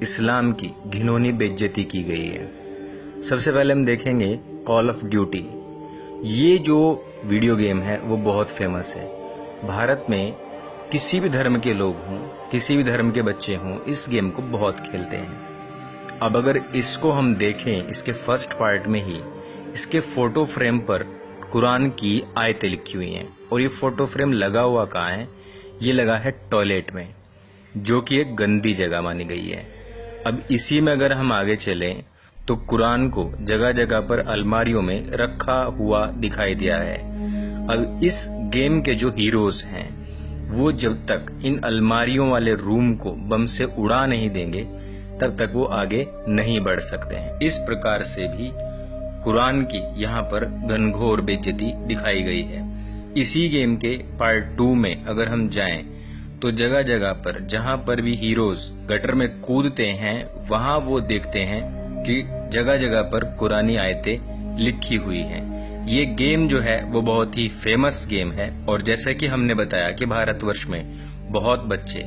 इस्लाम की घिनौनी बेइज्जती की गई है। सबसे पहले हम देखेंगे कॉल ऑफ ड्यूटी। ये जो वीडियो गेम है वो बहुत फेमस है। भारत में किसी भी धर्म के लोग हों, किसी भी धर्म के बच्चे हों, इस गेम को बहुत खेलते हैं। अब अगर इसको हम देखें, इसके फर्स्ट पार्ट में ही इसके फोटो फ्रेम पर कुरान की आयतें लिखी हुई हैं। और ये फोटो फ्रेम लगा हुआ कहाँ है? ये लगा है टॉयलेट में, जो कि एक गंदी जगह मानी गई है। अब इसी में अगर हम आगे चलें तो कुरान को जगह जगह पर अलमारियों में रखा हुआ दिखाई दिया है। अब इस गेम के जो हीरोज हैं वो जब तक इन अलमारियों वाले रूम को बम से उड़ा नहीं देंगे तब तक वो आगे नहीं बढ़ सकते हैं। इस प्रकार से भी कुरान की यहाँ पर घनघोर बेइज्जती दिखाई गई है। इसी गेम के पार्ट 2 में अगर हम जाएं तो जगह जगह पर जहां पर भी हीरोज गटर में कूदते हैं वहां वो देखते हैं कि जगह जगह पर कुरानी आयतें लिखी हुई हैं। ये गेम जो है वो बहुत ही फेमस गेम है और जैसा कि हमने बताया कि भारतवर्ष में बहुत बच्चे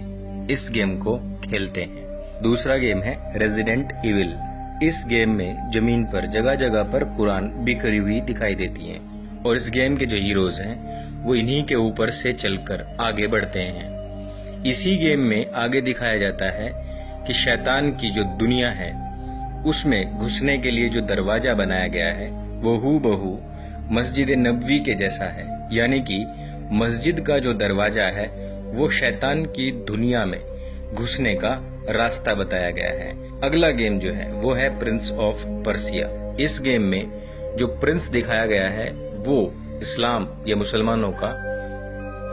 इस गेम को खेलते हैं। दूसरा गेम है रेजिडेंट इविल। इस गेम में जमीन पर जगह जगह पर कुरान बिखरी हुई दिखाई देती है और इस गेम के जो हीरोज हैं वो इन्हीं के ऊपर से चलकर आगे बढ़ते हैं। इसी गेम में आगे दिखाया जाता है कि शैतान की जो दुनिया है उसमें घुसने के लिए जो दरवाजा बनाया गया है वो हूबहू मस्जिद नबवी के जैसा है, यानी कि मस्जिद का जो दरवाजा है वो शैतान की दुनिया में घुसने का रास्ता बताया गया है। अगला गेम जो है वो है प्रिंस ऑफ पर्सिया। इस गेम में जो प्रिंस दिखाया गया है वो इस्लाम या मुसलमानों का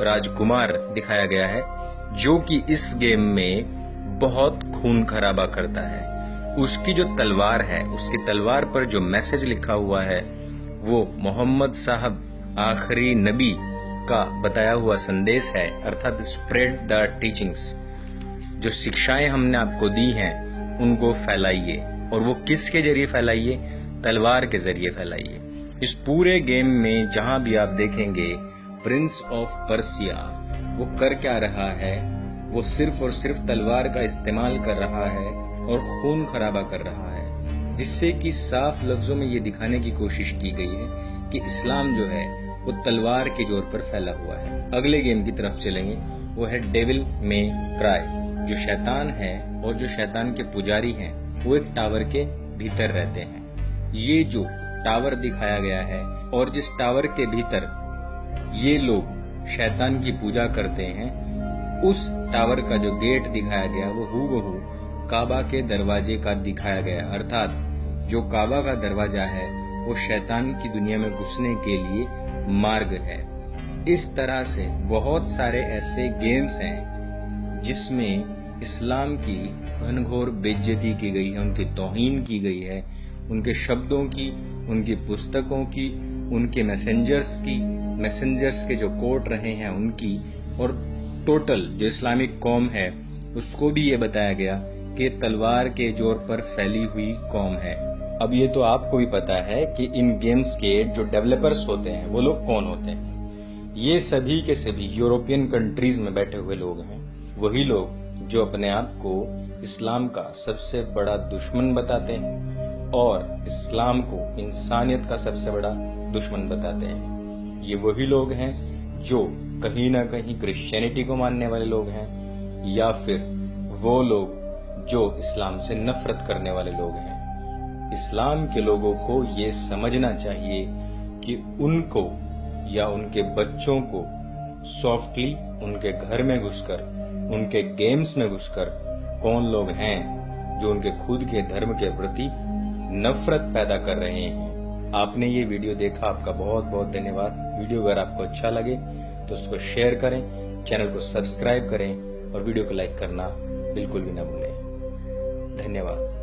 राजकुमार दिखाया गया है, जो कि इस गेम में बहुत खून खराबा करता है। उसकी जो तलवार है, उसकी तलवार पर जो मैसेज लिखा हुआ है वो मोहम्मद साहब आखिरी नबी का बताया हुआ संदेश है, अर्थात स्प्रेड द टीचिंग्स। जो शिक्षाएं हमने आपको दी हैं उनको फैलाइए, और वो किसके जरिए फैलाइए? तलवार के जरिए फैलाइए। इस पूरे गेम में जहां भी आप देखेंगे प्रिंस ऑफ पर्सिया वो कर क्या रहा है? वो सिर्फ और सिर्फ तलवार का इस्तेमाल कर रहा है और खून खराबा कर रहा है, जिससे कि साफ लफ्जों में ये दिखाने की कोशिश की गई है कि इस्लाम जो है वो तलवार के जोर पर फैला हुआ है। अगले गेम की तरफ चलेंगे, वो है डेविल मे क्राई। जो शैतान है और जो शैतान के पुजारी हैं वो एक टावर के भीतर रहते हैं। ये जो टावर दिखाया गया है और जिस टावर के भीतर ये लोग शैतान की पूजा करते हैं, उस टावर का जो गेट दिखाया गया वो हूबहू काबा के दरवाजे का दिखाया गया, अर्थात जो काबा का दरवाजा है वो शैतान की दुनिया में घुसने के लिए मार्ग है। इस तरह से बहुत सारे ऐसे गेम्स हैं जिसमें इस्लाम की घनघोर बेइज्जती की गई है, उनकी तौहीन की गई है, उनके शब्दों की, उनकी पुस्तकों की, उनके मैसेंजर्स के जो कोट रहे हैं उनकी, और टोटल जो इस्लामिक कौम है उसको भी ये बताया गया कि तलवार के जोर पर फैली हुई कौम है। अब ये तो आपको भी पता है कि इन गेम्स के जो डेवलपर्स होते हैं वो लोग कौन होते हैं। ये सभी के सभी यूरोपियन कंट्रीज में बैठे हुए लोग हैं, वही लोग जो अपने आप को इस्लाम का सबसे बड़ा दुश्मन बताते हैं और इस्लाम को इंसानियत का सबसे बड़ा दुश्मन बताते हैं। ये वही लोग हैं जो कहीं ना कहीं क्रिश्चियनिटी को मानने वाले लोग हैं, या फिर वो लोग जो इस्लाम से नफरत करने वाले लोग हैं। इस्लाम के लोगों को ये समझना चाहिए कि उनको या उनके बच्चों को सॉफ्टली उनके घर में घुसकर, उनके गेम्स में घुसकर कौन लोग हैं जो उनके खुद के धर्म के प्रति नफरत पैदा कर रहे हैं। आपने ये वीडियो देखा, आपका बहुत बहुत धन्यवाद। वीडियो अगर आपको अच्छा लगे तो उसको शेयर करें, चैनल को सब्सक्राइब करें और वीडियो को लाइक करना बिल्कुल भी ना भूलें। धन्यवाद।